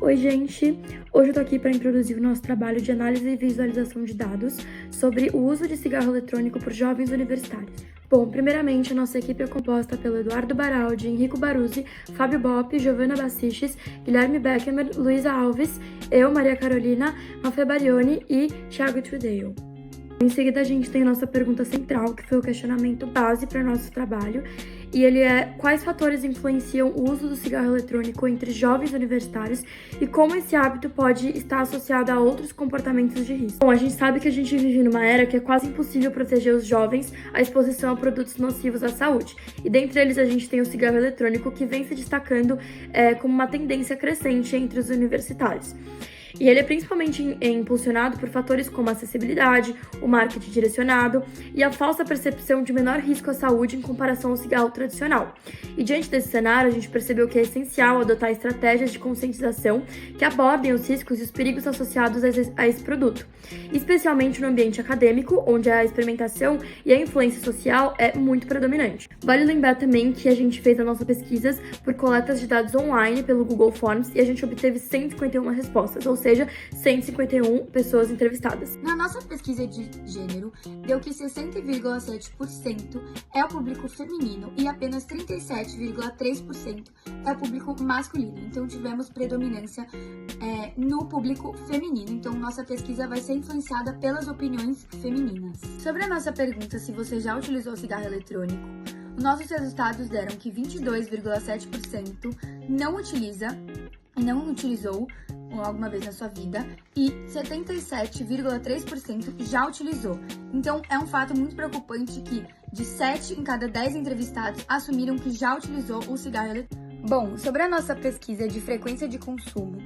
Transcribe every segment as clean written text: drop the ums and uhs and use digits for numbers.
Oi, gente! Hoje eu tô aqui para introduzir o nosso trabalho de análise e visualização de dados sobre o uso de cigarro eletrônico por jovens universitários. Bom, primeiramente, a nossa equipe é composta pelo Eduardo Baraldi, Henrico Baruzzi, Fábio Bopp, Giovanna Bassiches, Guilherme Beckemer, Luísa Alves, eu, Maria Carolina, Mafê Barioni e Thiago Trudale. Em seguida, a gente tem a nossa pergunta central, que foi o questionamento base para o nosso trabalho, e ele é: quais fatores influenciam o uso do cigarro eletrônico entre jovens universitários e como esse hábito pode estar associado a outros comportamentos de risco? Bom, a gente sabe que a gente vive numa era que é quase impossível proteger os jovens à exposição a produtos nocivos à saúde, e dentre eles a gente tem o cigarro eletrônico, que vem se destacando como uma tendência crescente entre os universitários. E ele é principalmente impulsionado por fatores como a acessibilidade, o marketing direcionado e a falsa percepção de menor risco à saúde em comparação ao cigarro tradicional. E diante desse cenário, a gente percebeu que é essencial adotar estratégias de conscientização que abordem os riscos e os perigos associados a esse produto, especialmente no ambiente acadêmico, onde a experimentação e a influência social é muito predominante. Vale lembrar também que a gente fez as nossas pesquisas por coletas de dados online pelo Google Forms e a gente obteve 151 respostas, ou seja, 151 pessoas entrevistadas. Na nossa pesquisa de gênero, deu que 60,7% é o público feminino e apenas 37,3% é o público masculino. Então, tivemos predominância no público feminino. Então, nossa pesquisa vai ser influenciada pelas opiniões femininas. Sobre a nossa pergunta se você já utilizou cigarro eletrônico, nossos resultados deram que 22,7% não utilizou alguma vez na sua vida e 77,3% já utilizou. Então, é um fato muito preocupante que de 7 em cada 10 entrevistados assumiram que já utilizou o cigarro eletrônico. Bom, sobre a nossa pesquisa de frequência de consumo,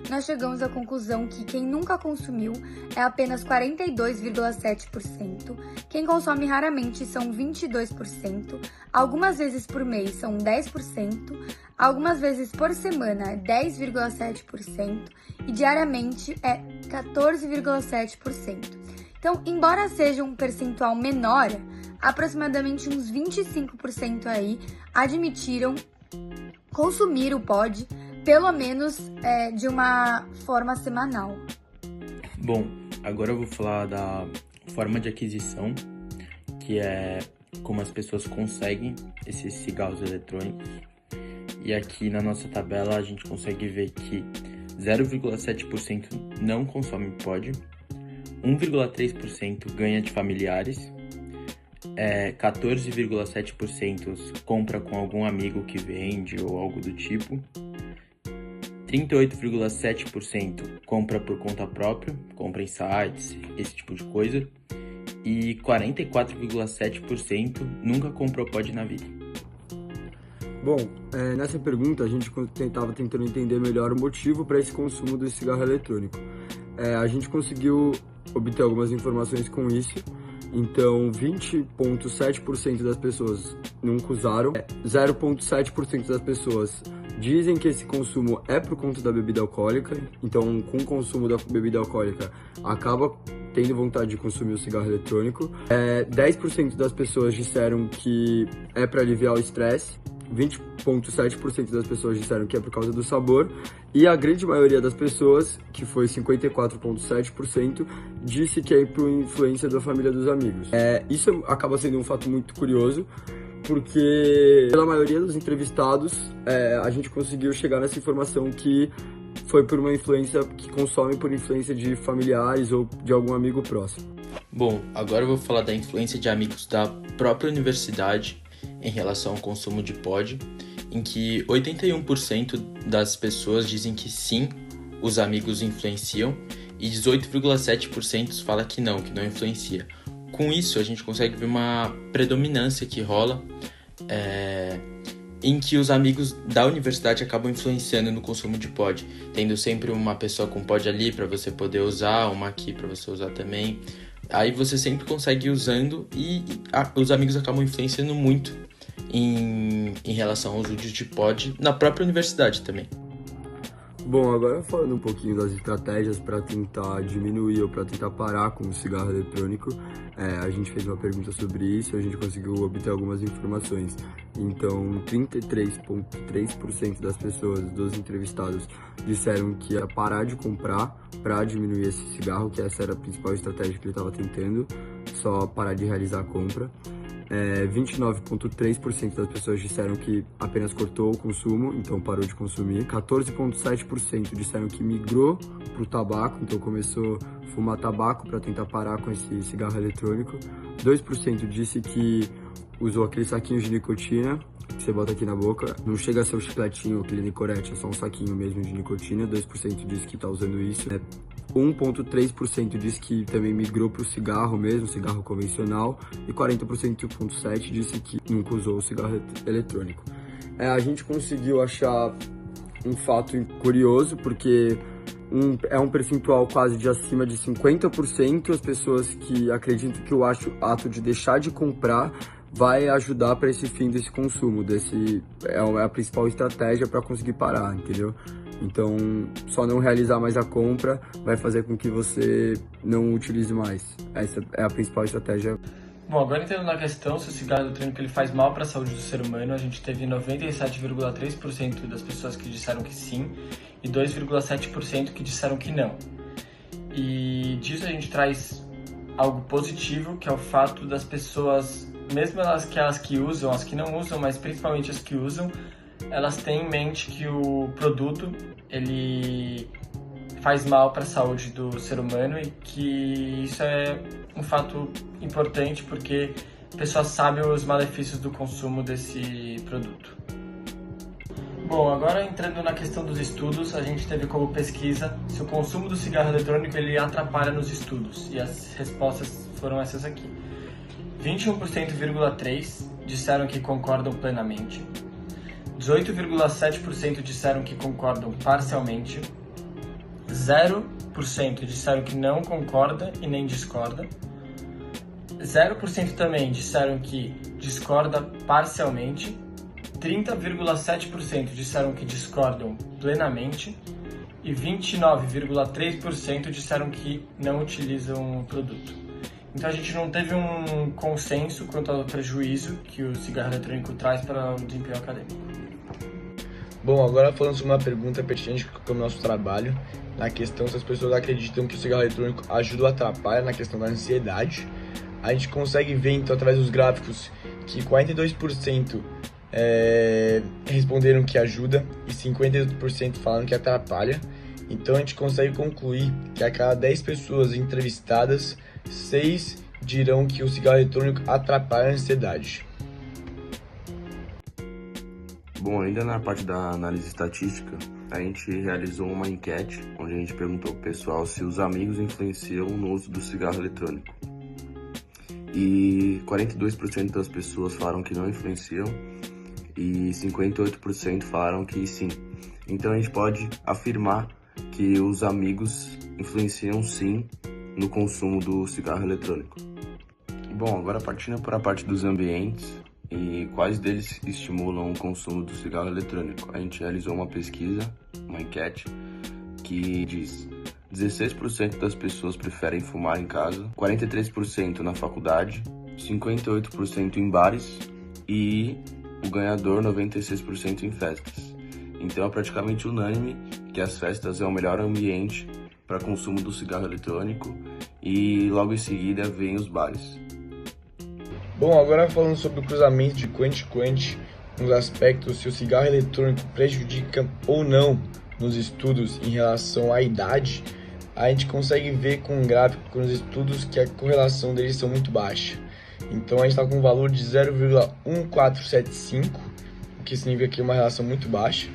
nós chegamos à conclusão que quem nunca consumiu é apenas 42,7%, quem consome raramente são 22%, algumas vezes por mês são 10%, algumas vezes por semana é 10,7% e diariamente é 14,7%. Então, embora seja um percentual menor, aproximadamente uns 25% aí admitiram consumir o pod pelo menos de uma forma semanal. Bom, agora eu vou falar da forma de aquisição, que é como as pessoas conseguem esses cigarros eletrônicos. E aqui na nossa tabela a gente consegue ver que 0,7% não consome pod, 1,3% ganha de familiares, 14,7% compra com algum amigo que vende ou algo do tipo, 38,7% compra por conta própria, compra em sites, esse tipo de coisa, e 44,7% nunca comprou pod na vida. Bom, nessa pergunta a gente estava tentando entender melhor o motivo para esse consumo do cigarro eletrônico. A gente conseguiu obter algumas informações com isso. Então, 20,7% das pessoas nunca usaram, 0,7% das pessoas dizem que esse consumo é por conta da bebida alcoólica. Então, com o consumo da bebida alcoólica, acaba tendo vontade de consumir o cigarro eletrônico. 10% das pessoas disseram que é para aliviar o estresse. 20,7% das pessoas disseram que é por causa do sabor, e a grande maioria das pessoas, que foi 54,7%, disse que é por influência da família dos amigos. Isso acaba sendo um fato muito curioso, porque pela maioria dos entrevistados, a gente conseguiu chegar nessa informação que foi por uma influência, que consome por influência de familiares ou de algum amigo próximo. Bom, agora eu vou falar da influência de amigos da própria universidade em relação ao consumo de pod, em que 81% das pessoas dizem que sim, os amigos influenciam, e 18,7% fala que não influencia. Com isso, a gente consegue ver uma predominância que rola, em que os amigos da universidade acabam influenciando no consumo de pod, tendo sempre uma pessoa com pod ali para você poder usar, uma aqui para você usar também. Aí você sempre consegue ir usando e os amigos acabam influenciando muito em relação aos usos de pod na própria universidade também. Bom, agora falando um pouquinho das estratégias para tentar diminuir ou para tentar parar com o cigarro eletrônico, a gente fez uma pergunta sobre isso e a gente conseguiu obter algumas informações. Então, 33,3% das pessoas, dos entrevistados, disseram que ia parar de comprar para diminuir esse cigarro, que essa era a principal estratégia que ele estava tentando, só parar de realizar a compra. 29,3% das pessoas disseram que apenas cortou o consumo, então parou de consumir. 14,7% disseram que migrou para o tabaco, então começou a fumar tabaco para tentar parar com esse cigarro eletrônico. 2% disse que usou aquele saquinho de nicotina que você bota aqui na boca. Não chega a ser um chicletinho, aquele Nicorette, é só um saquinho mesmo de nicotina. 2% disse que está usando isso. 1,3% disse que também migrou para o cigarro mesmo, cigarro convencional, e 40,7% disse que nunca usou o cigarro eletrônico. A gente conseguiu achar um fato curioso, porque é um percentual quase de acima de 50% as pessoas que acreditam que o ato de deixar de comprar vai ajudar para esse fim desse consumo, é a principal estratégia para conseguir parar, entendeu? Então, só não realizar mais a compra vai fazer com que você não utilize mais. Essa é a principal estratégia. Bom, agora entrando na questão se o cigarro eletrônico ele faz mal para a saúde do ser humano, a gente teve 97,3% das pessoas que disseram que sim e 2,7% que disseram que não. E disso a gente traz algo positivo, que é o fato das pessoas, mesmo as que usam, as que não usam, mas principalmente as que usam, elas têm em mente que o produto ele faz mal para a saúde do ser humano e que isso é um fato importante porque as pessoas sabem os malefícios do consumo desse produto. Bom, agora entrando na questão dos estudos, a gente teve como pesquisa se o consumo do cigarro eletrônico ele atrapalha nos estudos, e as respostas foram essas aqui. 21,3% disseram que concordam plenamente, 18,7% disseram que concordam parcialmente, 0% disseram que não concorda e nem discorda, 0% também disseram que discorda parcialmente, 30,7% disseram que discordam plenamente e 29,3% disseram que não utilizam o produto. Então a gente não teve um consenso quanto ao prejuízo que o cigarro eletrônico traz para o desempenho acadêmico. Bom, agora falando sobre uma pergunta pertinente com o nosso trabalho, na questão se as pessoas acreditam que o cigarro eletrônico ajuda ou atrapalha na questão da ansiedade. A gente consegue ver, então, através dos gráficos, que 42% responderam que ajuda e 58% falaram que atrapalha. Então a gente consegue concluir que a cada 10 pessoas entrevistadas, 6 dirão que o cigarro eletrônico atrapalha a ansiedade. Bom, ainda na parte da análise estatística, a gente realizou uma enquete onde a gente perguntou pro pessoal se os amigos influenciam no uso do cigarro eletrônico. E 42% das pessoas falaram que não influenciam e 58% falaram que sim. Então a gente pode afirmar que os amigos influenciam sim no consumo do cigarro eletrônico. Bom, agora partindo para a parte dos ambientes e quais deles estimulam o consumo do cigarro eletrônico. A gente realizou uma pesquisa, uma enquete, que diz 16% das pessoas preferem fumar em casa, 43% na faculdade, 58% em bares e o ganhador 96% em festas. Então é praticamente unânime que as festas é o melhor ambiente para consumo do cigarro eletrônico e logo em seguida vem os bares. Bom, agora falando sobre o cruzamento de quente-quente, uns aspectos se o cigarro eletrônico prejudica ou não nos estudos em relação à idade, a gente consegue ver com um gráfico nos estudos que a correlação deles são muito baixa. Então a gente está com um valor de 0,1475, o que significa que é uma relação muito baixa.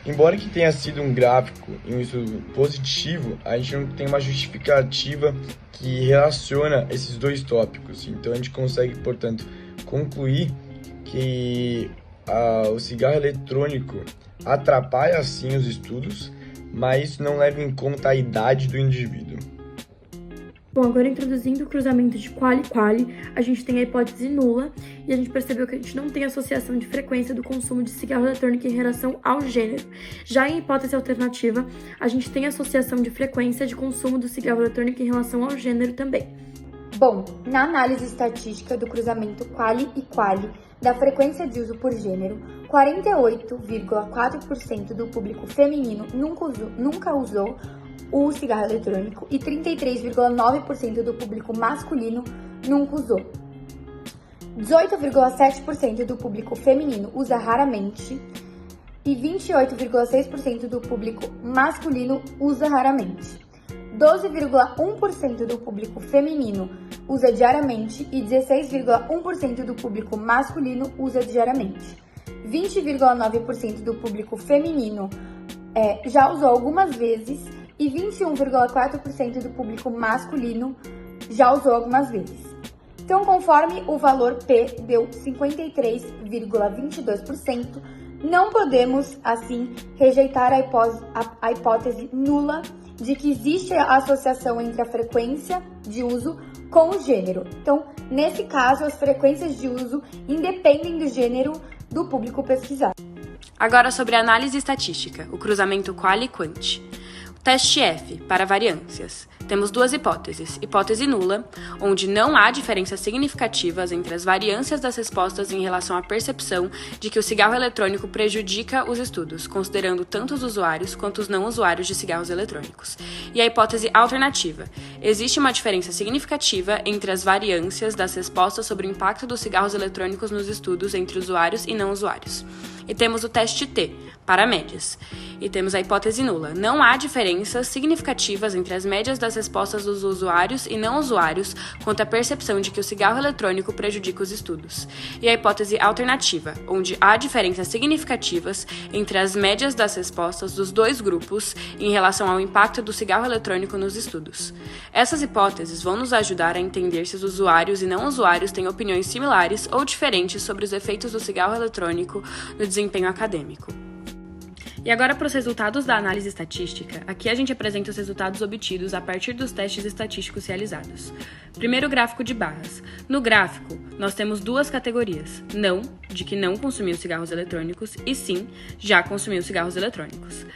Embora que tenha sido um gráfico e um estudo positivo, a gente não tem uma justificativa que relaciona esses dois tópicos. Então a gente consegue, portanto, concluir que o cigarro eletrônico atrapalha sim os estudos, mas não leva em conta a idade do indivíduo. Bom, agora introduzindo o cruzamento de quali-quali, a gente tem a hipótese nula e a gente percebeu que a gente não tem associação de frequência do consumo de cigarro eletrônico em relação ao gênero. Já em hipótese alternativa, a gente tem associação de frequência de consumo do cigarro eletrônico em relação ao gênero também. Bom, na análise estatística do cruzamento quali e quali da frequência de uso por gênero, 48,4% do público feminino nunca usou o cigarro eletrônico e 33,9% do público masculino nunca usou. 18,7% do público feminino usa raramente e 28,6% do público masculino usa raramente. 12,1% do público feminino usa diariamente e 16,1% do público masculino usa diariamente. 20,9% do público feminino já usou algumas vezes e 21,4% do público masculino já usou algumas vezes. Então, conforme o valor P deu 53,22%, não podemos, assim, rejeitar a hipótese nula de que existe a associação entre a frequência de uso com o gênero. Então, nesse caso, as frequências de uso independem do gênero do público pesquisado. Agora sobre a análise estatística, o cruzamento quali-quant. Teste F, para variâncias. Temos duas hipóteses. Hipótese nula, onde não há diferenças significativas entre as variâncias das respostas em relação à percepção de que o cigarro eletrônico prejudica os estudos, considerando tanto os usuários quanto os não usuários de cigarros eletrônicos. E a hipótese alternativa. Existe uma diferença significativa entre as variâncias das respostas sobre o impacto dos cigarros eletrônicos nos estudos entre usuários e não usuários. E temos o teste T, para médias. E temos a hipótese nula. Não há diferenças significativas entre as médias das respostas dos usuários e não usuários quanto à percepção de que o cigarro eletrônico prejudica os estudos. E a hipótese alternativa, onde há diferenças significativas entre as médias das respostas dos dois grupos em relação ao impacto do cigarro eletrônico nos estudos. Essas hipóteses vão nos ajudar a entender se os usuários e não usuários têm opiniões similares ou diferentes sobre os efeitos do cigarro eletrônico no desempenho acadêmico. E agora para os resultados da análise estatística, aqui a gente apresenta os resultados obtidos a partir dos testes estatísticos realizados. Primeiro gráfico de barras. No gráfico, nós temos duas categorias, não, de que não consumiu cigarros eletrônicos, e sim, já consumiu cigarros eletrônicos.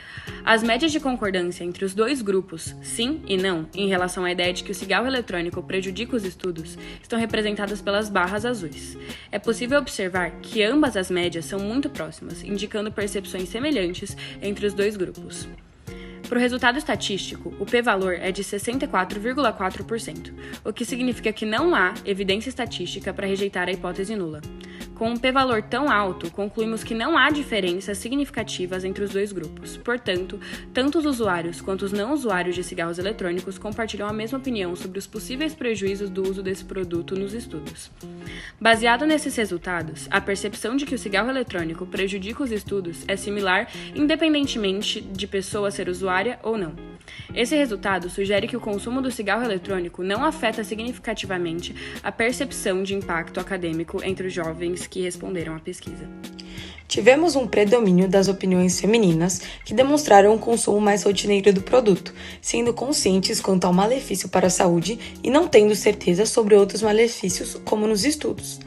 As médias de concordância entre os dois grupos, sim e não, em relação à ideia de que o cigarro eletrônico prejudica os estudos, estão representadas pelas barras azuis. É possível observar que ambas as médias são muito próximas, indicando percepções semelhantes entre os dois grupos. Para o resultado estatístico, o p-valor é de 64,4%, o que significa que não há evidência estatística para rejeitar a hipótese nula. Com um p-valor tão alto, concluímos que não há diferenças significativas entre os dois grupos. Portanto, tanto os usuários quanto os não usuários de cigarros eletrônicos compartilham a mesma opinião sobre os possíveis prejuízos do uso desse produto nos estudos. Baseado nesses resultados, a percepção de que o cigarro eletrônico prejudica os estudos é similar independentemente de pessoa ser usuária ou não. Esse resultado sugere que o consumo do cigarro eletrônico não afeta significativamente a percepção de impacto acadêmico entre os jovens que responderam à pesquisa. Tivemos um predomínio das opiniões femininas que demonstraram um consumo mais rotineiro do produto, sendo conscientes quanto ao malefício para a saúde e não tendo certeza sobre outros malefícios, como nos estudos.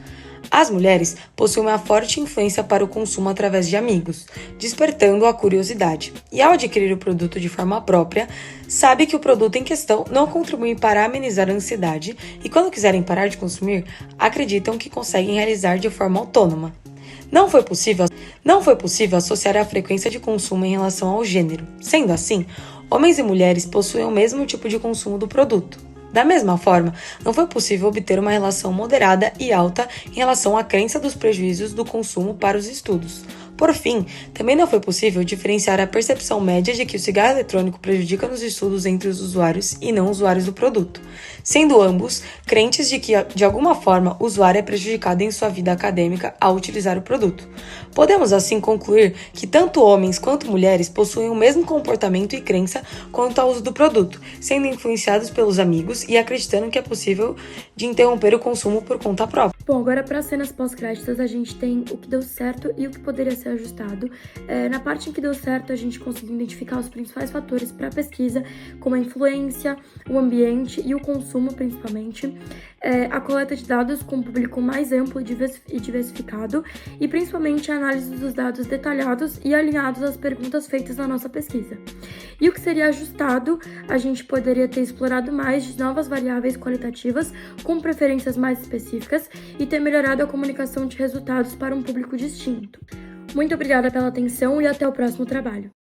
As mulheres possuem uma forte influência para o consumo através de amigos, despertando a curiosidade. E ao adquirir o produto de forma própria, sabe que o produto em questão não contribui para amenizar a ansiedade e quando quiserem parar de consumir, acreditam que conseguem realizar de forma autônoma. Não foi possível associar a frequência de consumo em relação ao gênero. Sendo assim, homens e mulheres possuem o mesmo tipo de consumo do produto. Da mesma forma, não foi possível obter uma relação moderada e alta em relação à crença dos prejuízos do consumo para os estudos. Por fim, também não foi possível diferenciar a percepção média de que o cigarro eletrônico prejudica nos estudos entre os usuários e não usuários do produto, sendo ambos crentes de que, de alguma forma, o usuário é prejudicado em sua vida acadêmica ao utilizar o produto. Podemos, assim, concluir que tanto homens quanto mulheres possuem o mesmo comportamento e crença quanto ao uso do produto, sendo influenciados pelos amigos e acreditando que é possível de interromper o consumo por conta própria. Bom, agora para as cenas pós-créditos a gente tem o que deu certo e o que poderia ser ser ajustado. Na parte em que deu certo, a gente conseguiu identificar os principais fatores para a pesquisa, como a influência, o ambiente e o consumo, principalmente, a coleta de dados com um público mais amplo e diversificado, e principalmente a análise dos dados detalhados e alinhados às perguntas feitas na nossa pesquisa. E o que seria ajustado, a gente poderia ter explorado mais de novas variáveis qualitativas com preferências mais específicas e ter melhorado a comunicação de resultados para um público distinto. Muito obrigada pela atenção e até o próximo trabalho.